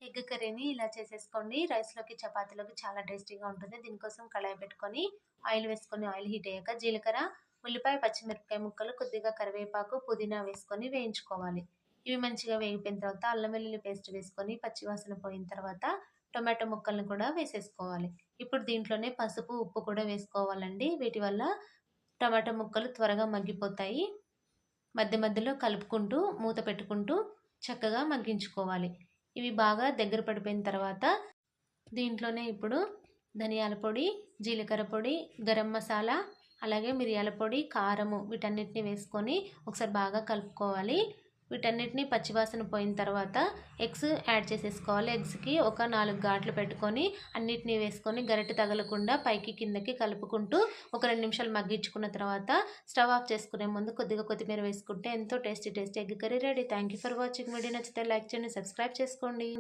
Egg కర్రీని ఇలా చేసేసుకోండి. రైస్‌లోకి, చపాతీలోకి చాలా టేస్టీగా ఉంటుంది. దీనికోసం కడాయి పెట్టుకొని, ఆయిల్ వేసుకొని, ఆయిల్ హీట్ అయ్యాక జీలకర్ర, ఉల్లిపాయ, పచ్చిమిరపకాయ ముక్కలు, కొద్దిగా కరివేపాకు, పుదీనా వేసుకొని వేయించుకోవాలి. ఇవి మంచిగా వేగిపోయిన తర్వాత అల్లం వెల్లుల్లి పేస్ట్ వేసుకొని, పచ్చివాసన పోయిన తర్వాత టొమాటో ముక్కలను కూడా వేసేసుకోవాలి. ఇప్పుడు దీంట్లోనే పసుపు, ఉప్పు కూడా వేసుకోవాలండి. వీటి వల్ల టమాటా ముక్కలు త్వరగా మగ్గిపోతాయి. మధ్య మధ్యలో కలుపుకుంటూ, మూత పెట్టుకుంటూ చక్కగా మగ్గించుకోవాలి. ఇవి బాగా దగ్గర పడిపోయిన తర్వాత దీంట్లోనే ఇప్పుడు ధనియాల పొడి, జీలకర్ర పొడి, గరం మసాలా, అలాగే మిరియాల పొడి, కారము వీటన్నిటిని వేసుకొని ఒకసారి బాగా కలుపుకోవాలి. వీటన్నిటిని పచ్చివాసన పోయిన తర్వాత ఎగ్స్ యాడ్ చేసేసుకోవాలి. ఎగ్స్‌కి ఒక 4 ఘాట్లు పెట్టుకొని అన్నిటిని వేసుకొని గరిటె తగలకుండా పైకి కిందకి కలుపుకుంటూ ఒక 2 నిమిషాలు మగ్గించుకున్న తర్వాత స్టవ్ ఆఫ్ చేసుకునే ముందు కొద్దిగా కొత్తిమీర వేసుకుంటే ఎంతో tasty egg curry ready. Thank you for watching. Video నచ్చితే లైక్ చేయండి, సబ్స్క్రైబ్ చేసుకోండి.